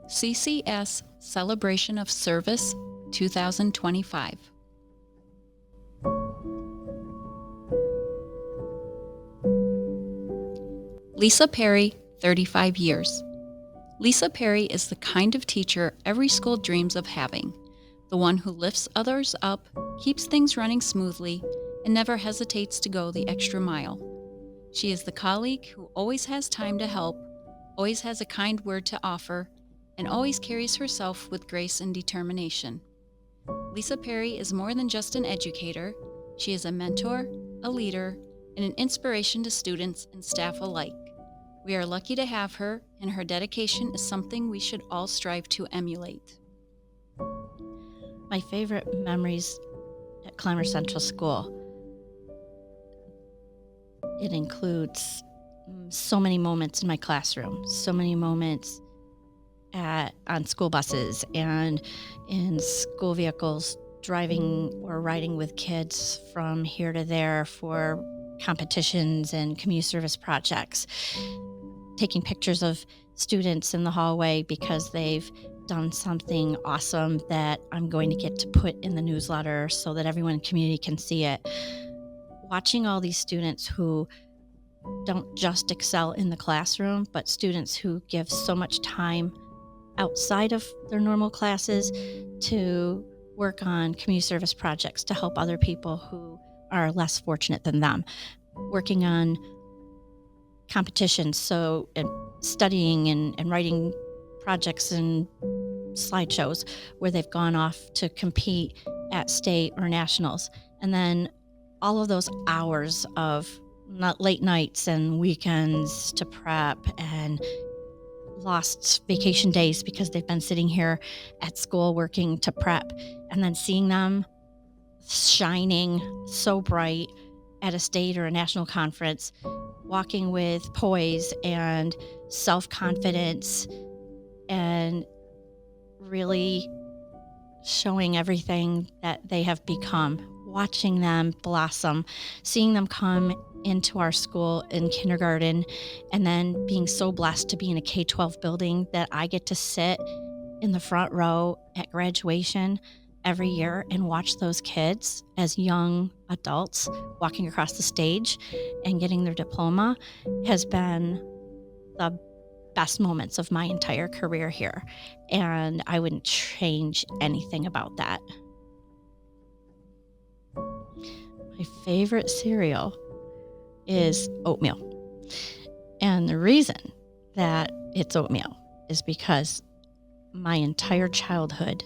CCS Celebration of Service 2025. Lisa Perry, 35 years. Lisa Perry is the kind of teacher every school dreams of having, the one who lifts others up, keeps things running smoothly, and never hesitates to go the extra mile. She is the colleague who always has time to help, always has a kind word to offer, and always carries herself with grace and determination. Lisa Perry is more than just an educator. She is a mentor, a leader, and an inspiration to students and staff alike. We are lucky to have her, and her dedication is something we should all strive to emulate. My favorite memories at Clymer Central School, it includes so many moments in my classroom, so many moments on school buses and in school vehicles, driving or riding with kids from here to there for competitions and community service projects, taking pictures of students in the hallway because they've done something awesome that I'm going to get to put in the newsletter so that everyone in the community can see it. Watching all these students who don't just excel in the classroom, but students who give so much time outside of their normal classes to work on community service projects to help other people who are less fortunate than them, working on competitions, and studying and writing projects and slideshows where they've gone off to compete at state or nationals. And then all of those hours of not late nights and weekends to prep and lost vacation days because they've been sitting here at school working to prep, and then seeing them shining so bright at a state or a national conference, walking with poise and self-confidence and really showing everything that they have become, watching them blossom, seeing them come into our school in kindergarten, and then being so blessed to be in a K-12 building that I get to sit in the front row at graduation every year and watch those kids as young adults walking across the stage and getting their diploma has been the best moments of my entire career here. And I wouldn't change anything about that. My favorite cereal is oatmeal. And the reason that it's oatmeal is because my entire childhood,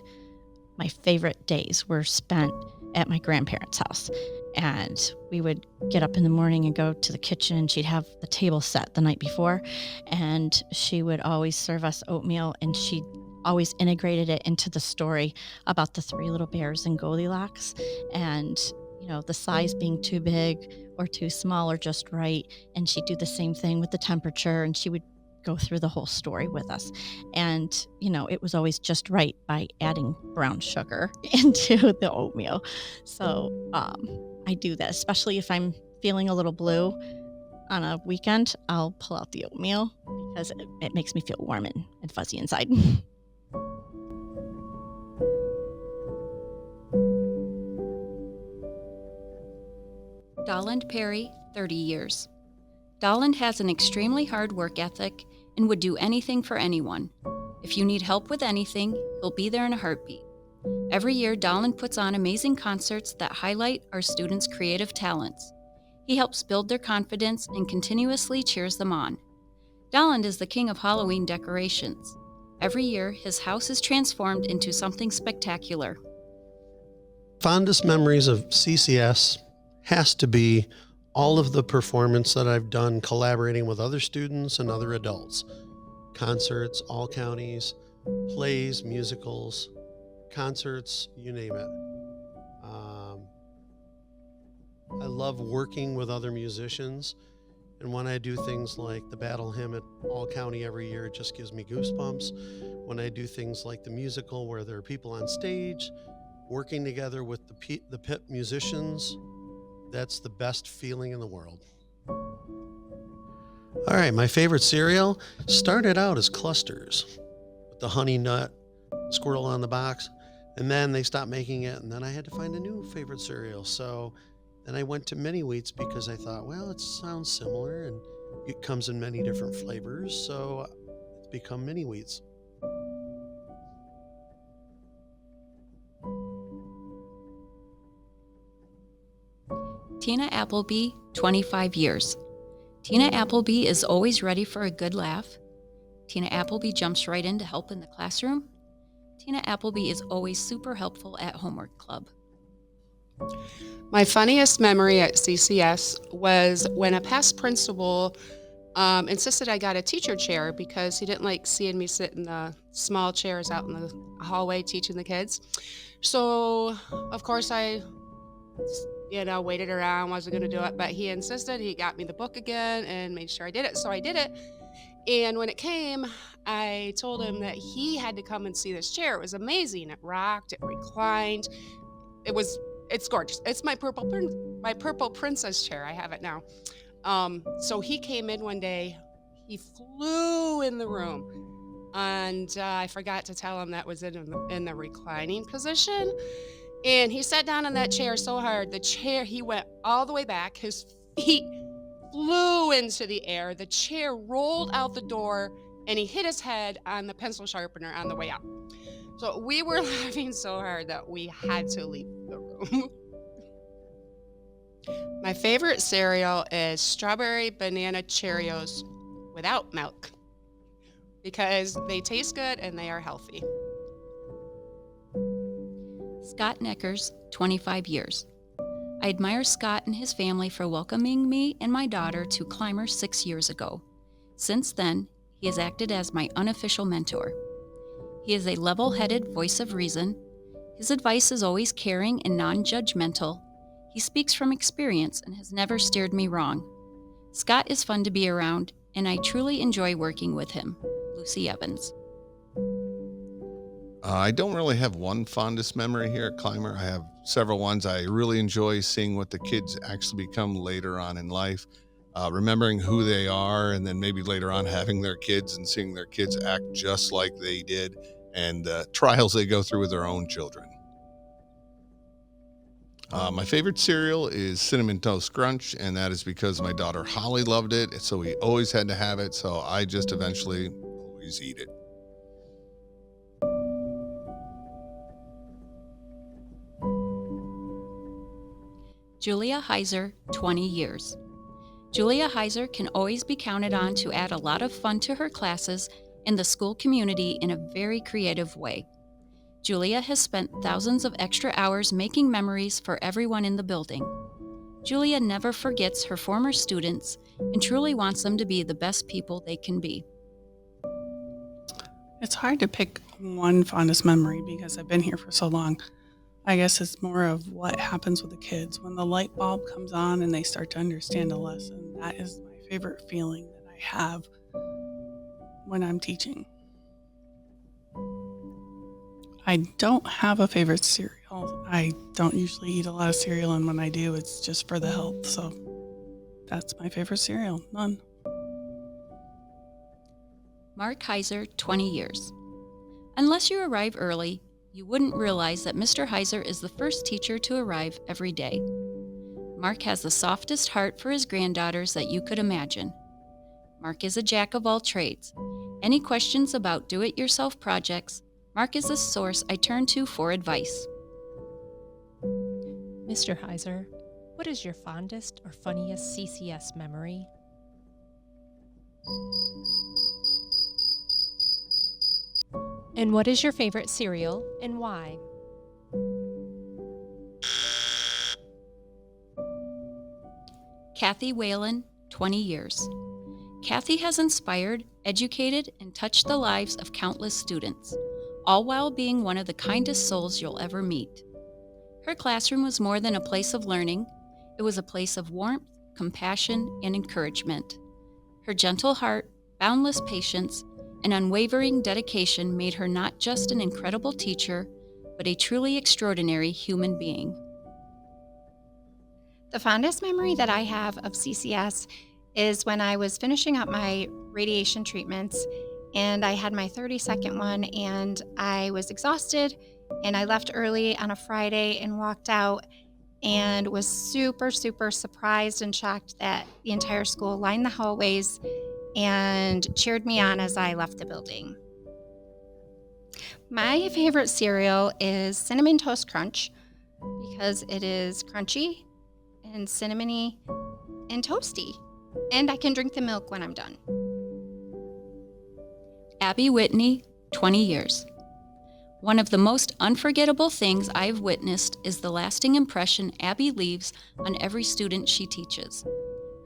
my favorite days were spent at my grandparents' house. And we would get up in the morning and go to the kitchen, and she'd have the table set the night before, and she would always serve us oatmeal, and she always integrated it into the story about the three little bears and Goldilocks, and the size being too big or too small or just right. And she'd do the same thing with the temperature, and she would go through the whole story with us. And, it was always just right by adding brown sugar into the oatmeal. So I do that, especially if I'm feeling a little blue on a weekend. I'll pull out the oatmeal because it makes me feel warm and fuzzy inside. Dolland Perry, 30 years. Dolland has an extremely hard work ethic and would do anything for anyone. If you need help with anything, he'll be there in a heartbeat. Every year, Dolland puts on amazing concerts that highlight our students' creative talents. He helps build their confidence and continuously cheers them on. Dolland is the king of Halloween decorations. Every year, his house is transformed into something spectacular. Fondest memories of CCS has to be all of the performance that I've done collaborating with other students and other adults. Concerts, all counties, plays, musicals, concerts, you name it. I love working with other musicians, and when I do things like the battle hymn at all county every year, it just gives me goosebumps. When I do things like the musical where there are people on stage working together with the pit musicians, that's the best feeling in the world. All right, my favorite cereal started out as clusters. the honey nut squirrel on the box. And then they stopped making it, and then I had to find a new favorite cereal. So then I went to mini wheats because I thought, well, it sounds similar and it comes in many different flavors. So it's become mini wheats. Tina Appleby, 25 years. Tina Appleby is always ready for a good laugh. Tina Appleby jumps right in to help in the classroom. Tina Appleby is always super helpful at homework club. My funniest memory at CCS was when a past principal insisted I got a teacher chair because he didn't like seeing me sit in the small chairs out in the hallway teaching the kids. So, of course, I waited around, wasn't going to do it, but he insisted. He got me the book again and made sure I did it. So I did it. And when it came, I told him that he had to come and see this chair. It was amazing. It rocked, it reclined. It's gorgeous. It's my purple princess chair. I have it now. So he came in one day. He flew in the room, and I forgot to tell him that was in the reclining position. And he sat down in that chair so hard, he went all the way back. His feet flew into the air. The chair rolled out the door, and he hit his head on the pencil sharpener on the way out. So we were laughing so hard that we had to leave the room. My favorite cereal is strawberry banana Cheerios without milk because they taste good and they are healthy. Scott Neckers, 25 years. I admire Scott and his family for welcoming me and my daughter to Clymer 6 years ago. Since then, he has acted as my unofficial mentor. He is a level-headed voice of reason. His advice is always caring and non-judgmental. He speaks from experience and has never steered me wrong. Scott is fun to be around, and I truly enjoy working with him. Lucy Evans. I don't really have one fondest memory here at Clymer. I have several ones. I really enjoy seeing what the kids actually become later on in life, remembering who they are, and then maybe later on having their kids and seeing their kids act just like they did, and trials they go through with their own children. My favorite cereal is Cinnamon Toast Crunch, and that is because my daughter Holly loved it, so we always had to have it, so I just eventually always eat it. Julia Heiser, 20 years. Julia Heiser can always be counted on to add a lot of fun to her classes and the school community in a very creative way. Julia has spent thousands of extra hours making memories for everyone in the building. Julia never forgets her former students and truly wants them to be the best people they can be. It's hard to pick one fondest memory because I've been here for so long. I guess it's more of what happens with the kids when the light bulb comes on and they start to understand a lesson. That is my favorite feeling that I have when I'm teaching. I don't have a favorite cereal. I don't usually eat a lot of cereal, and when I do, it's just for the health. So that's my favorite cereal. None. Mark Heiser, 20 years. Unless you arrive early, you wouldn't realize that Mr. Heiser is the first teacher to arrive every day. Mark has the softest heart for his granddaughters that you could imagine. Mark is a jack of all trades. Any questions about do-it-yourself projects, Mark is the source I turn to for advice. Mr. Heiser, what is your fondest or funniest CCS memory? And what is your favorite cereal and why? Kathy Whalen, 20 years. Kathy has inspired, educated, and touched the lives of countless students, all while being one of the kindest souls you'll ever meet. Her classroom was more than a place of learning. It was a place of warmth, compassion, and encouragement. Her gentle heart, boundless patience, and unwavering dedication made her not just an incredible teacher, but a truly extraordinary human being. The fondest memory that I have of CCS is when I was finishing up my radiation treatments and I had my 32nd one, and I was exhausted, and I left early on a Friday and walked out and was super, super surprised and shocked that the entire school lined the hallways and cheered me on as I left the building. My favorite cereal is Cinnamon Toast Crunch because it is crunchy and cinnamony and toasty, and I can drink the milk when I'm done. Abby Whitney, 20 years. One of the most unforgettable things I've witnessed is the lasting impression Abby leaves on every student she teaches.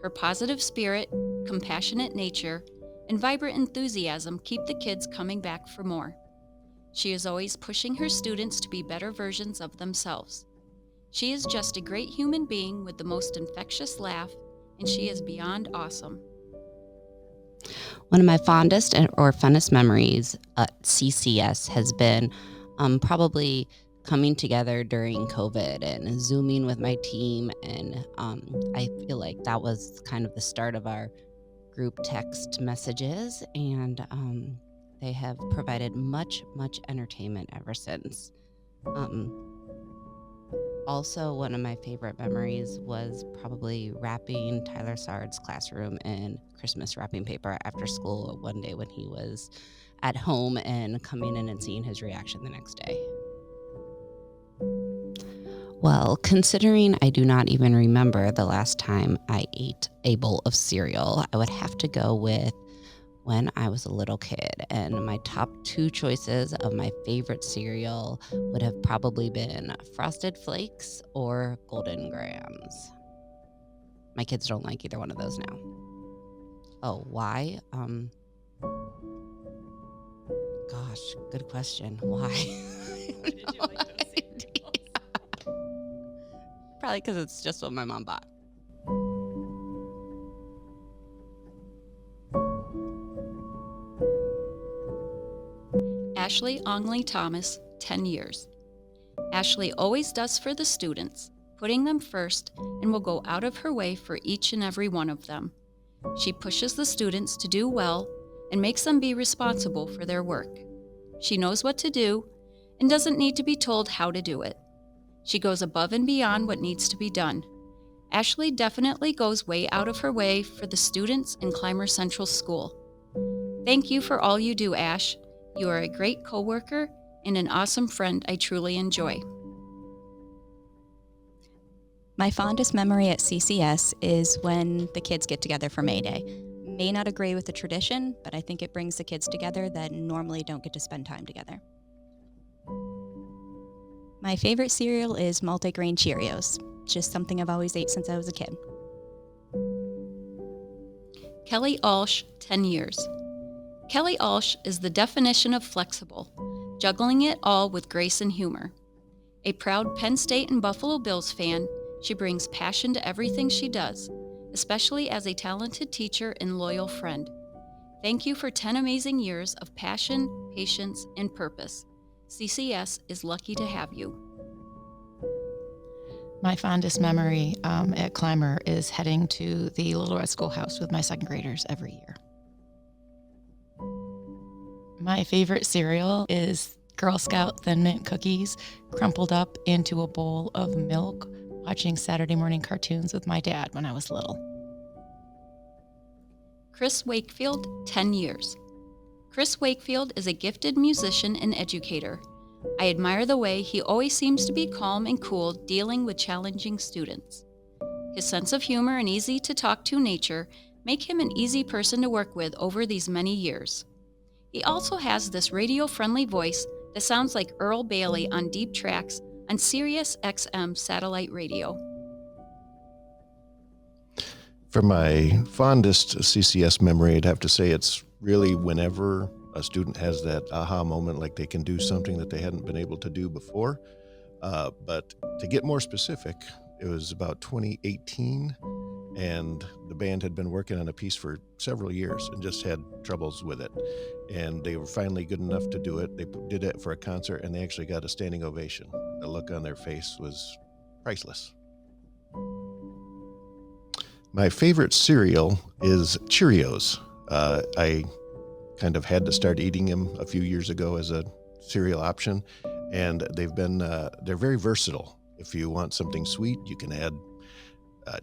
Her positive spirit, compassionate nature, and vibrant enthusiasm keep the kids coming back for more. She is always pushing her students to be better versions of themselves. She is just a great human being with the most infectious laugh, and she is beyond awesome. One of my fondest or funnest memories at CCS has been probably coming together during COVID and Zooming with my team. And I feel like that was kind of the start of our group text messages. And they have provided much entertainment ever since. Also, one of my favorite memories was probably wrapping Tyler Sard's classroom in Christmas wrapping paper after school one day when he was at home and coming in and seeing his reaction the next day. Well, considering I do not even remember the last time I ate a bowl of cereal, I would have to go with when I was a little kid, and my top two choices of my favorite cereal would have probably been Frosted Flakes or Golden Grahams. My kids don't like either one of those now. Oh, why? Gosh, good question. Why? Why did you like those cereals? Probably because it's just what my mom bought. Ashley Ongley Thomas, 10 years. Ashley always does for the students, putting them first, and will go out of her way for each and every one of them. She pushes the students to do well and makes them be responsible for their work. She knows what to do and doesn't need to be told how to do it. She goes above and beyond what needs to be done. Ashley definitely goes way out of her way for the students in Clymer Central School. Thank you for all you do, Ash. You are a great coworker and an awesome friend I truly enjoy. My fondest memory at CCS is when the kids get together for May Day. May not agree with the tradition, but I think it brings the kids together that normally don't get to spend time together. My favorite cereal is multigrain Cheerios. Just something I've always ate since I was a kid. Kelly Alsh, 10 years. Kelly Alsh is the definition of flexible, juggling it all with grace and humor. A proud Penn State and Buffalo Bills fan, she brings passion to everything she does, especially as a talented teacher and loyal friend. Thank you for 10 amazing years of passion, patience, and purpose. CCS is lucky to have you. My fondest memory at Clymer is heading to the Little Red Schoolhouse with my second graders every year. My favorite cereal is Girl Scout Thin Mint cookies crumpled up into a bowl of milk, watching Saturday morning cartoons with my dad when I was little. Chris Wakefield, 10 years. Chris Wakefield is a gifted musician and educator. I admire the way he always seems to be calm and cool dealing with challenging students. His sense of humor and easy to talk to nature make him an easy person to work with over these many years. He also has this radio-friendly voice that sounds like Earl Bailey on deep tracks on Sirius XM satellite radio. For my fondest CCS memory, I'd have to say it's really whenever a student has that aha moment, like they can do something that they hadn't been able to do before. But to get more specific, it was about 2018, and the band had been working on a piece for several years and just had troubles with it. And they were finally good enough to do it. They did it for a concert, and they actually got a standing ovation. The look on their face was priceless. My favorite cereal is Cheerios. I kind of had to start eating them a few years ago as a cereal option, and they're very versatile. If you want something sweet, you can add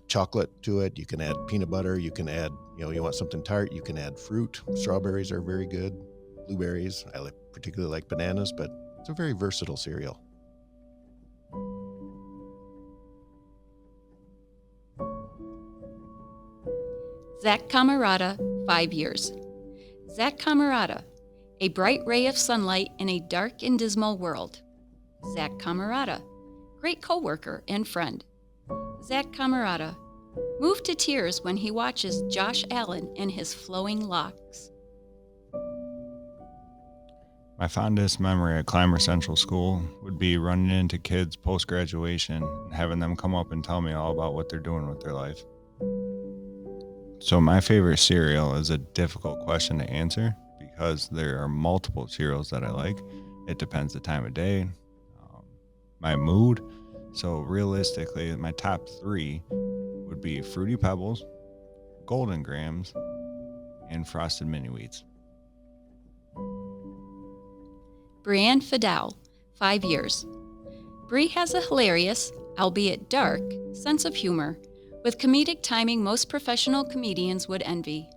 chocolate to it. You can add peanut butter. You can add, you want something tart, you can add fruit. Strawberries are very good. Blueberries. Particularly like bananas, but it's a very versatile cereal. Zach Camerata, 5 years. Zach Camerata, a bright ray of sunlight in a dark and dismal world. Zach Camerata, great coworker and friend. Zach Camerata, moved to tears when he watches Josh Allen and his flowing locks. My fondest memory at Clymer Central School would be running into kids post-graduation and having them come up and tell me all about what they're doing with their life. So my favorite cereal is a difficult question to answer because there are multiple cereals that I like. It depends the time of day, my mood. So realistically, my top 3 would be Fruity Pebbles, Golden Grahams, and Frosted Mini Wheats. Brianne Fidel, 5 years. Brie has a hilarious, albeit dark, sense of humor, with comedic timing most professional comedians would envy.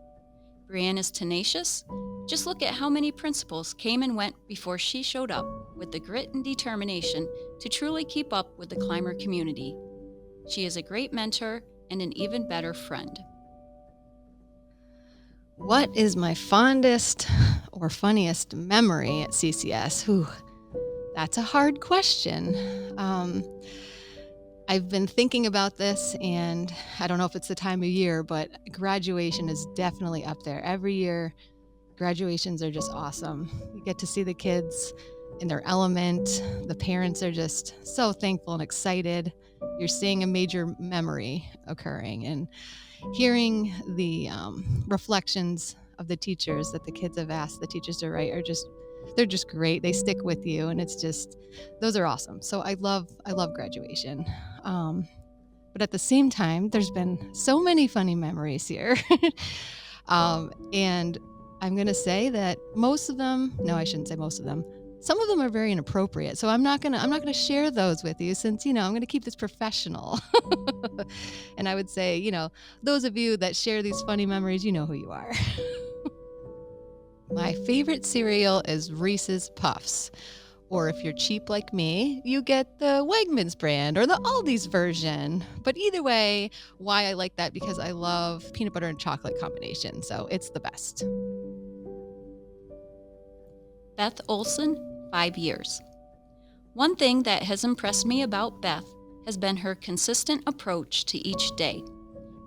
Brianne is tenacious. Just look at how many principals came and went before she showed up with the grit and determination to truly keep up with the Clymer community. She is a great mentor and an even better friend. What is my fondest or funniest memory at CCS? Whew, that's a hard question. I've been thinking about this, and I don't know if it's the time of year, but graduation is definitely up there. Every year, graduations are just awesome. You get to see the kids in their element. The parents are just so thankful and excited. You're seeing a major memory occurring, and hearing the reflections of the teachers that the kids have asked the teachers to write they're just great. They stick with you, and it's just, those are awesome. So I love graduation. But at the same time, there's been so many funny memories here. And I'm going to say that most of them, no, I shouldn't say most of them. Some of them are very inappropriate. So I'm not going to share those with you since, I'm going to keep this professional. And I would say, those of you that share these funny memories, you know who you are. My favorite cereal is Reese's Puffs. Or if you're cheap like me, you get the Wegmans brand or the Aldi's version. But either way, why I like that, because I love peanut butter and chocolate combination. So it's the best. Beth Olson, 5 years. One thing that has impressed me about Beth has been her consistent approach to each day.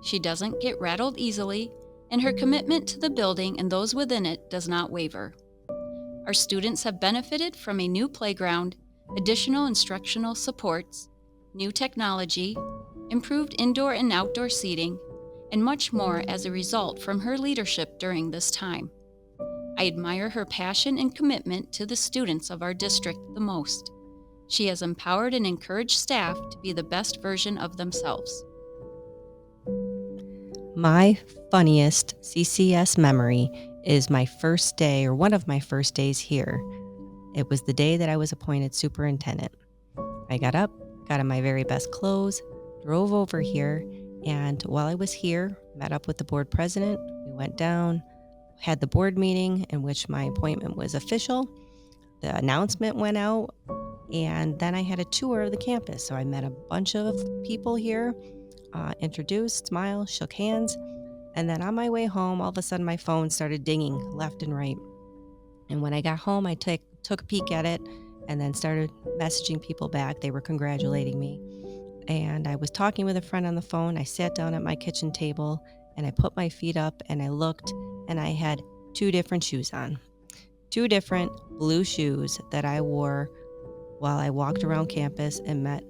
She doesn't get rattled easily, and her commitment to the building and those within it does not waver. Our students have benefited from a new playground, additional instructional supports, new technology, improved indoor and outdoor seating, and much more as a result from her leadership during this time. I admire her passion and commitment to the students of our district the most. She has empowered and encouraged staff to be the best version of themselves. My funniest CCS memory is my first day, or one of my first days here. It was the day that I was appointed superintendent. I got up, got in my very best clothes, drove over here, and while I was here, met up with the board president. We went down, had the board meeting in which my appointment was official. The announcement went out, and then I had a tour of the campus. So I met a bunch of people here, introduced, smiled, shook hands, and then on my way home, all of a sudden my phone started dinging left and right. And when I got home, I took a peek at it and then started messaging people back. They were congratulating me. And I was talking with a friend on the phone. I sat down at my kitchen table and I put my feet up and I looked, and I had 2 different shoes on. 2 different blue shoes that I wore while I walked around campus and met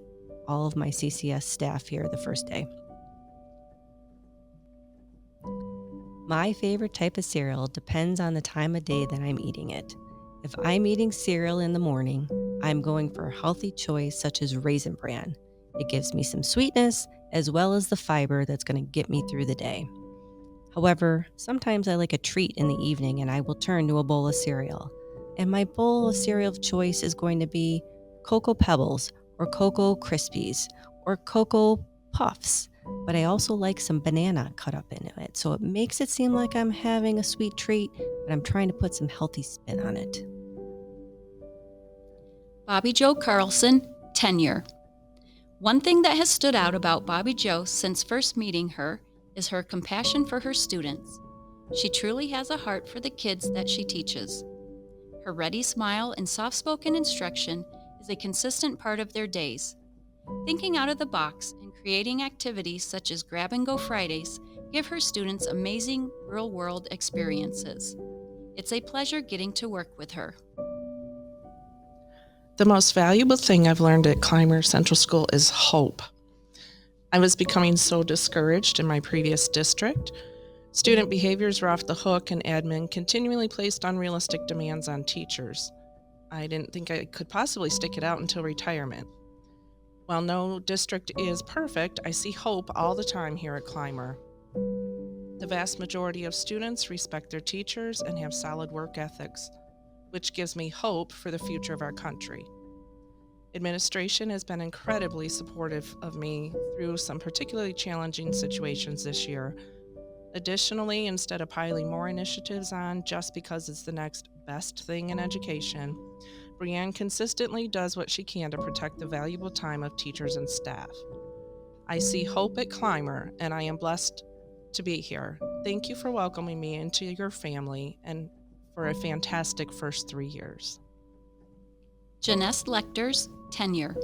all of my CCS staff here the first day. My favorite type of cereal depends on the time of day that I'm eating it. If I'm eating cereal in the morning, I'm going for a healthy choice such as Raisin Bran. It gives me some sweetness as well as the fiber that's going to get me through the day. However, sometimes I like a treat in the evening and I will turn to a bowl of cereal. And my bowl of cereal of choice is going to be Cocoa Pebbles or Cocoa Krispies or Cocoa Puffs. But I also like some banana cut up into it. So it makes it seem like I'm having a sweet treat, but I'm trying to put some healthy spin on it. Bobby Jo Carlson, tenure. One thing that has stood out about Bobby Jo since first meeting her is her compassion for her students. She truly has a heart for the kids that she teaches. Her ready smile and soft-spoken instruction is a consistent part of their days. Thinking out of the box and creating activities such as Grab and Go Fridays give her students amazing real-world experiences. It's a pleasure getting to work with her. The most valuable thing I've learned at Clymer Central School is hope. I was becoming so discouraged in my previous district. Student behaviors were off the hook and admin continually placed unrealistic demands on teachers. I didn't think I could possibly stick it out until retirement. While no district is perfect, I see hope all the time here at Clymer. The vast majority of students respect their teachers and have solid work ethics, which gives me hope for the future of our country. Administration has been incredibly supportive of me through some particularly challenging situations this year. Additionally, instead of piling more initiatives on just because it's the next best thing in education, Brianne consistently does what she can to protect the valuable time of teachers and staff. I see hope at Clymer, and I am blessed to be here. Thank you for welcoming me into your family and for a fantastic first 3 years. Janess Lecter's tenure.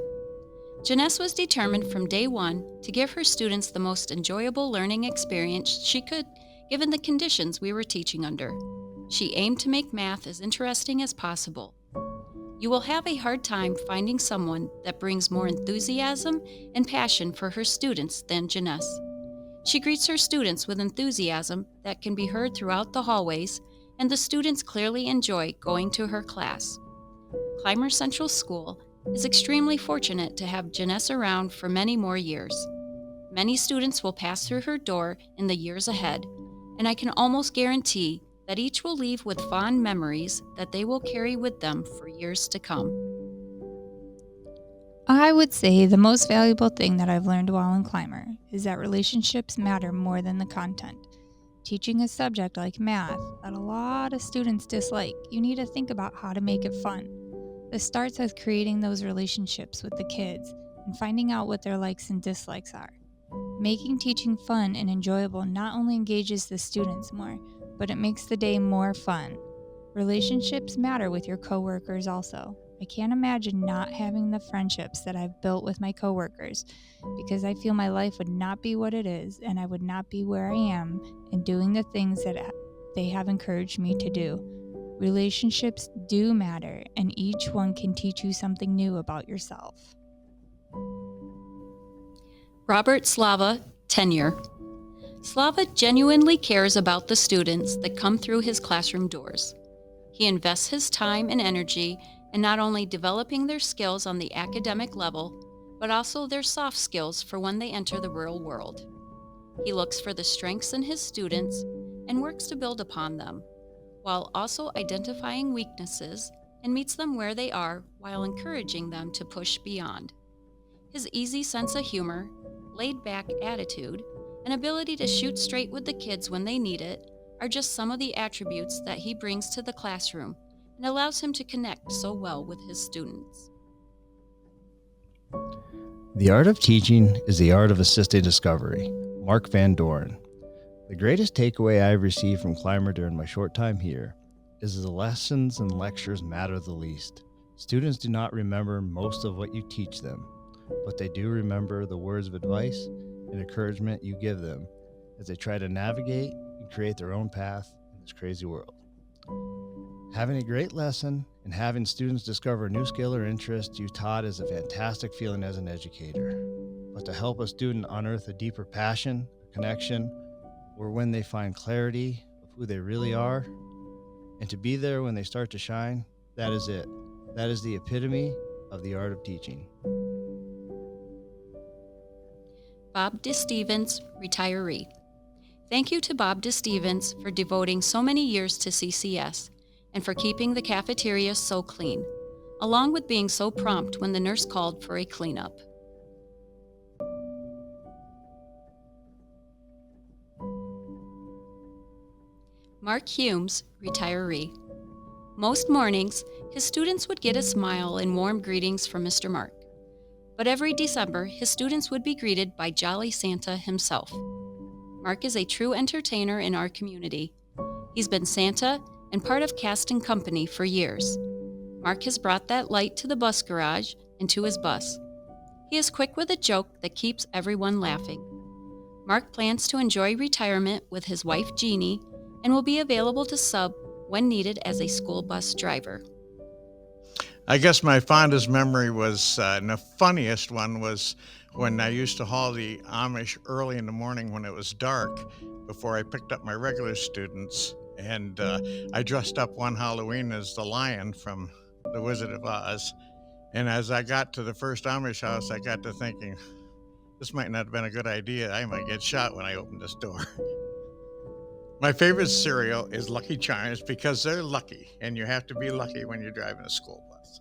Janess was determined from day one to give her students the most enjoyable learning experience she could, given the conditions we were teaching under. She aimed to make math as interesting as possible. You will have a hard time finding someone that brings more enthusiasm and passion for her students than Janess. She greets her students with enthusiasm that can be heard throughout the hallways, and the students clearly enjoy going to her class. Clymer Central School is extremely fortunate to have Janess around for many more years. Many students will pass through her door in the years ahead, and I can almost guarantee that each will leave with fond memories that they will carry with them for years to come. I would say the most valuable thing that I've learned while in Clymer is that relationships matter more than the content. Teaching a subject like math that a lot of students dislike, you need to think about how to make it fun. This starts with creating those relationships with the kids and finding out what their likes and dislikes are. Making teaching fun and enjoyable not only engages the students more, but it makes the day more fun. Relationships matter with your coworkers also. I can't imagine not having the friendships that I've built with my coworkers, because I feel my life would not be what it is and I would not be where I am in doing the things that they have encouraged me to do. Relationships do matter, and each one can teach you something new about yourself. Robert Slava, tenure. Slava genuinely cares about the students that come through his classroom doors. He invests his time and energy in not only developing their skills on the academic level, but also their soft skills for when they enter the real world. He looks for the strengths in his students and works to build upon them, while also identifying weaknesses and meets them where they are while encouraging them to push beyond. His easy sense of humor, laid-back attitude, and ability to shoot straight with the kids when they need it are just some of the attributes that he brings to the classroom and allows him to connect so well with his students. The art of teaching is the art of assisted discovery. Mark Van Doren. The greatest takeaway I've received from Clymer during my short time here is the lessons and lectures matter the least. Students do not remember most of what you teach them, but they do remember the words of advice and encouragement you give them as they try to navigate and create their own path in this crazy world. Having a great lesson and having students discover a new skill or interest you taught is a fantastic feeling as an educator. But to help a student unearth a deeper passion, connection, or when they find clarity of who they really are, and to be there when they start to shine, that is it. That is the epitome of the art of teaching. Bob DeStevens, retiree. Thank you to Bob DeStevens for devoting so many years to CCS and for keeping the cafeteria so clean, along with being so prompt when the nurse called for a cleanup. Mark Humes, retiree. Most mornings, his students would get a smile and warm greetings from Mr. Mark. But every December, his students would be greeted by Jolly Santa himself. Mark is a true entertainer in our community. He's been Santa and part of cast and company for years. Mark has brought that light to the bus garage and to his bus. He is quick with a joke that keeps everyone laughing. Mark plans to enjoy retirement with his wife Jeannie and will be available to sub when needed as a school bus driver. I guess my fondest memory was, and the funniest one was when I used to haul the Amish early in the morning when it was dark before I picked up my regular students. And I dressed up one Halloween as the lion from The Wizard of Oz. And as I got to the first Amish house, I got to thinking, this might not have been a good idea. I might get shot when I open this door. My favorite cereal is Lucky Charms because they're lucky, and you have to be lucky when you're driving a school bus.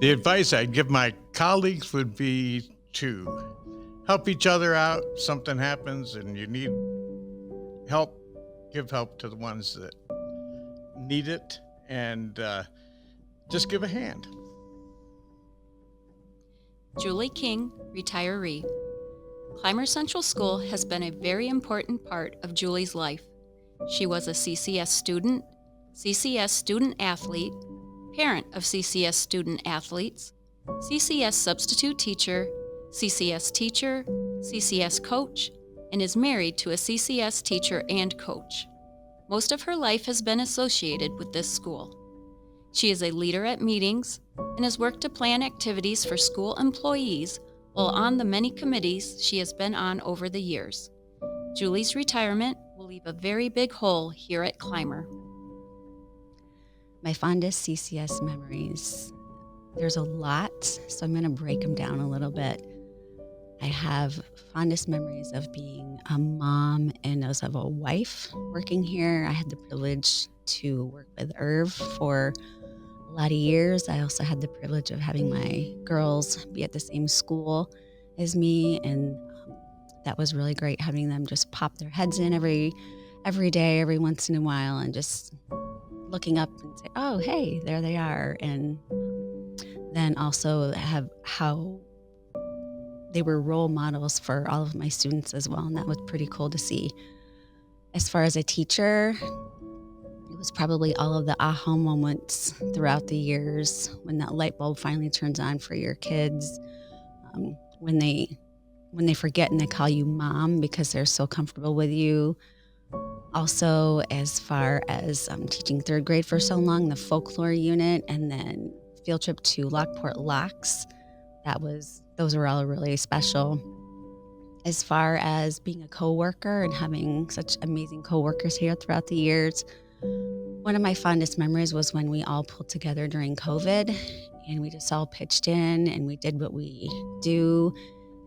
The advice I'd give my colleagues would be to help each other out. Something happens and you need help, give help to the ones that need it, and just give a hand. Julie King, retiree. Clymer Central School has been a very important part of Julie's life. She was a CCS student athlete, parent of CCS student athletes, CCS substitute teacher, CCS coach, and is married to a CCS teacher and coach. Most of her life has been associated with this school. She is a leader at meetings and has worked to plan activities for school employees while on the many committees she has been on over the years. Julie's retirement will leave a very big hole here at Clymer. My fondest CCS memories. There's a lot, so I'm going to break them down a little bit. I have fondest memories of being a mom and as of a wife working here. I had the privilege to work with Irv for a lot of years. I also had the privilege of having my girls be at the same school as me, and that was really great, having them just pop their heads in every day, every once in a while, and just looking up and say, oh, hey, there they are. And then also have how they were role models for all of my students as well, and that was pretty cool to see. As far as a teacher, it was probably all of the aha moments throughout the years when that light bulb finally turns on for your kids, when they forget and they call you mom because they're so comfortable with you. Also, as far as teaching third grade for so long, the folklore unit, and then field trip to Lockport Locks, those were all really special. As far as being a coworker and having such amazing coworkers here throughout the years, one of my fondest memories was when we all pulled together during COVID and we just all pitched in and we did what we do.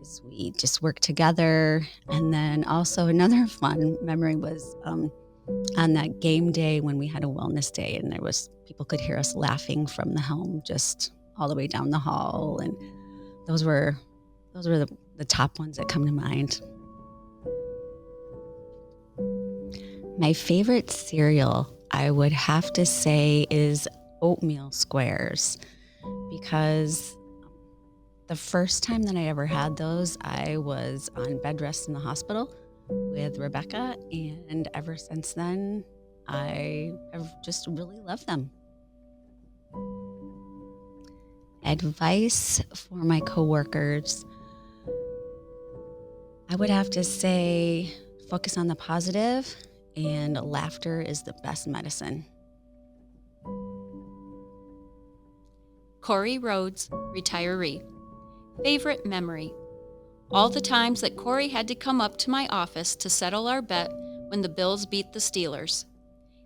Is we just worked together. And then also another fun memory was on that game day when we had a wellness day, and people could hear us laughing from the helm just all the way down the hall, and those were the top ones that come to mind. My favorite cereal, I would have to say, is oatmeal squares, because the first time that I ever had those, I was on bed rest in the hospital with Rebecca, and ever since then, I have just really loved them. Advice for my coworkers, I would have to say focus on the positive, and laughter is the best medicine. Corey Rhodes, retiree. Favorite memory. All the times that Corey had to come up to my office to settle our bet when the Bills beat the Steelers.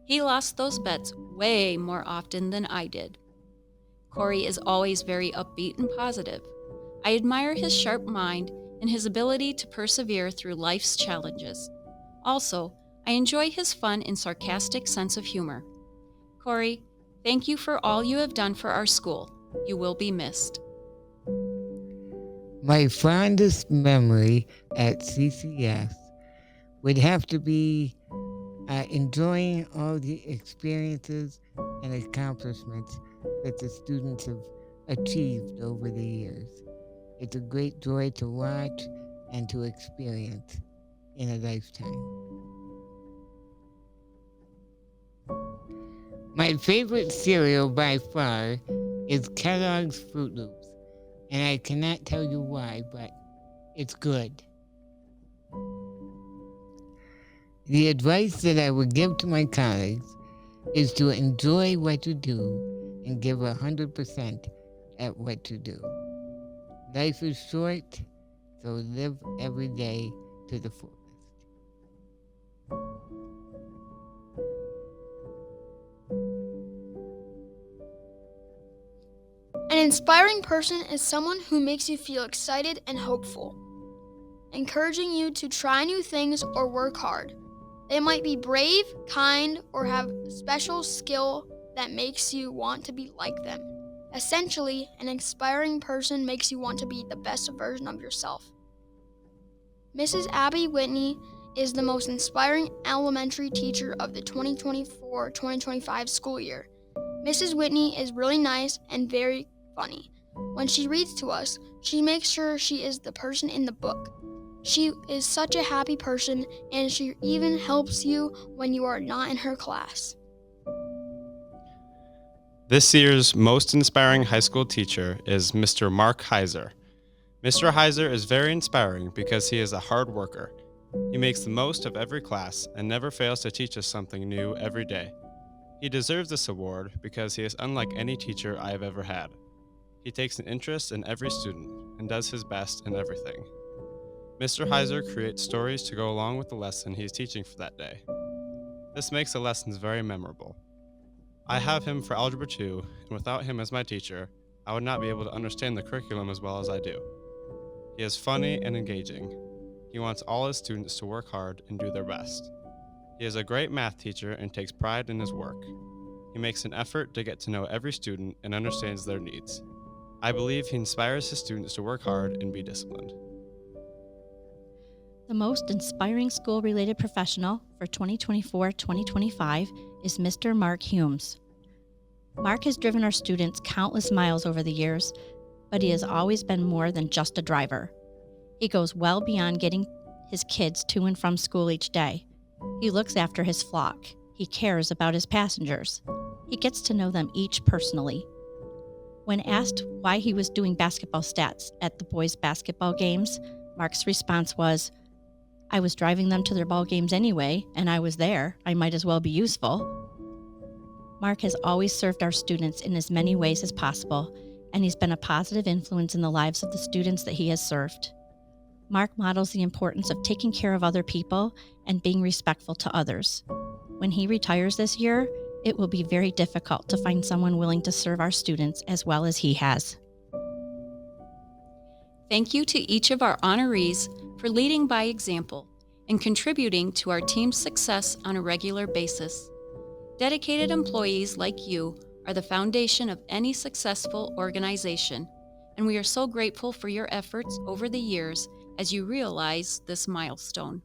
He lost those bets way more often than I did. Corey is always very upbeat and positive. I admire his sharp mind and his ability to persevere through life's challenges. Also, I enjoy his fun and sarcastic sense of humor. Corey, thank you for all you have done for our school. You will be missed. My fondest memory at CCS would have to be enjoying all the experiences and accomplishments that the students have achieved over the years. It's a great joy to watch and to experience in a lifetime. My favorite cereal by far is Kellogg's Fruit Loops, and I cannot tell you why, but it's good. The advice that I would give to my colleagues is to enjoy what you do and give 100% at what you do. Life is short, so live every day to the fullest. An inspiring person is someone who makes you feel excited and hopeful, encouraging you to try new things or work hard. They might be brave, kind, or have special skill that makes you want to be like them. Essentially, an inspiring person makes you want to be the best version of yourself. Mrs. Abby Whitney is the most inspiring elementary teacher of the 2024-2025 school year. Mrs. Whitney is really nice and very funny. When she reads to us, she makes sure she is the person in the book. She is such a happy person, and she even helps you when you are not in her class. This year's most inspiring high school teacher is Mr. Mark Heiser. Mr. Heiser is very inspiring because he is a hard worker. He makes the most of every class and never fails to teach us something new every day. He deserves this award because he is unlike any teacher I have ever had. He takes an interest in every student and does his best in everything. Mr. Heiser creates stories to go along with the lesson he is teaching for that day. This makes the lessons very memorable. I have him for Algebra 2, and without him as my teacher, I would not be able to understand the curriculum as well as I do. He is funny and engaging. He wants all his students to work hard and do their best. He is a great math teacher and takes pride in his work. He makes an effort to get to know every student and understands their needs. I believe he inspires his students to work hard and be disciplined. The most inspiring school-related professional for 2024-2025 is Mr. Mark Humes. Mark has driven our students countless miles over the years, but he has always been more than just a driver. He goes well beyond getting his kids to and from school each day. He looks after his flock. He cares about his passengers. He gets to know them each personally. When asked why he was doing basketball stats at the boys' basketball games, Mark's response was, "I was driving them to their ball games anyway, and I was there. I might as well be useful." Mark has always served our students in as many ways as possible, and he's been a positive influence in the lives of the students that he has served. Mark models the importance of taking care of other people and being respectful to others. When he retires this year, it will be very difficult to find someone willing to serve our students as well as he has. Thank you to each of our honorees for leading by example and contributing to our team's success on a regular basis. Dedicated employees like you are the foundation of any successful organization, and we are so grateful for your efforts over the years as you realize this milestone.